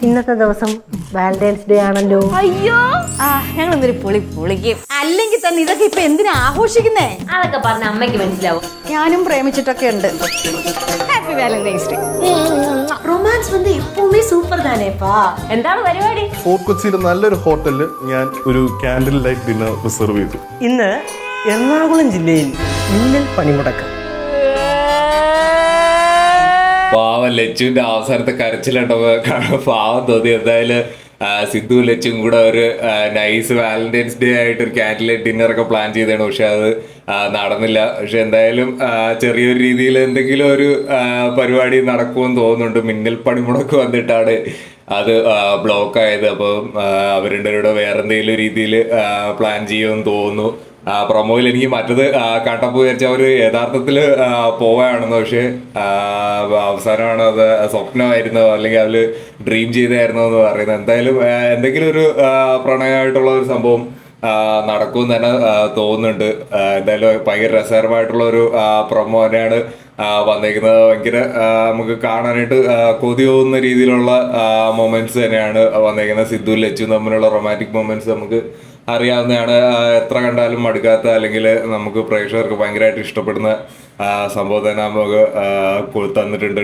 ഇന്നത്തെ ദിവസം Valentine's day ആണല്ലോ. അയ്യോ ഞങ്ങൾ എന്തൊരു പൊളിക്കും. അല്ലെങ്കിൽ തന്നെ ഇതൊക്കെ ഇപ്പൊ എന്തിനാ ആഘോഷിക്കുന്നേ? അതൊക്കെ പറഞ്ഞ അമ്മയ്ക്ക് മനസ്സിലാവും. ഞാനും പ്രേമിച്ചിട്ടൊക്കെ ഉണ്ട്. Happy Valentine's day. റൊമാൻസ് வந்து எப்பவுமே സൂപ്പർ താനേപ്പാ. എന്താണ് പരിപാടി? ഫോർട്ട് കൊച്ചിയിലെ നല്ലൊരു ഹോട്ടലിൽ ഞാൻ ഒരു ക്യാൻഡിൽ ലൈറ്റ് ഡിന്നർ റിസർവ് ചെയ്തു. ഇന്ന് എറണാകുളം ജില്ലയിൽ മിന്നൽ പണിമുടക്ക്. പാവം ലച്ചുവിന്റെ അവസാനത്തെ കരച്ചിലുണ്ടോ പാവം തോന്നി. എന്തായാലും സിദ്ധു ലച്ചും കൂടെ ഒരു നൈസ് വാലന്റൈൻസ് ഡേ ആയിട്ട് ഒരു ക്യാൻഡിൽ ലൈറ്റ് ഡിന്നർ ഒക്കെ പ്ലാൻ ചെയ്തതാണ്. പക്ഷെ അത് നടന്നില്ല. പക്ഷെ എന്തായാലും ചെറിയൊരു രീതിയിൽ എന്തെങ്കിലും ഒരു പരിപാടി നടക്കുമെന്ന് തോന്നുന്നുണ്ട്. മിന്നൽ പണിമുടക്ക് വന്നിട്ടാണ് അത് ബ്ലോക്ക് ആയത്. അപ്പം അവരുടെ വേറെ എന്തെങ്കിലും രീതിയിൽ പ്ലാൻ ചെയ്യുമെന്ന് തോന്നുന്നു. പ്രൊമോയിൽ എനിക്ക് മറ്റത് കണ്ടപ്പോൾ വിചാരിച്ച അവർ യഥാർത്ഥത്തിൽ പോവുകയാണെന്ന്. പക്ഷെ അവസാനമാണ് അത് സ്വപ്നമായിരുന്നോ അല്ലെങ്കിൽ അവര് ഡ്രീം ചെയ്തായിരുന്നോ എന്ന് പറയുന്നത്. എന്തായാലും എന്തെങ്കിലും ഒരു പ്രണയമായിട്ടുള്ള ഒരു സംഭവം നടക്കുമെന്ന് തന്നെ തോന്നുന്നുണ്ട്. എന്തായാലും ഭയങ്കര രസകരമായിട്ടുള്ള ഒരു പ്രൊമോ തന്നെയാണ് വന്നേക്കുന്നത്. ഭയങ്കര നമുക്ക് കാണാനായിട്ട് കൊതി തോന്നുന്ന രീതിയിലുള്ള മൊമെന്റ്സ് തന്നെയാണ് വന്നേക്കുന്നത്. സിദ്ധു ലച്ചും തമ്മിലുള്ള റൊമാൻറ്റിക് മൊമെന്റ്സ് നമുക്ക് അറിയാവുന്നതാണ്. എത്ര കണ്ടാലും മടുക്കാത്ത അല്ലെങ്കിൽ നമുക്ക് പ്രേക്ഷകർക്ക് ഭയങ്കരമായിട്ട് ഇഷ്ടപ്പെടുന്ന സംഭവം തന്നെ നമുക്ക് തന്നിട്ടുണ്ട്.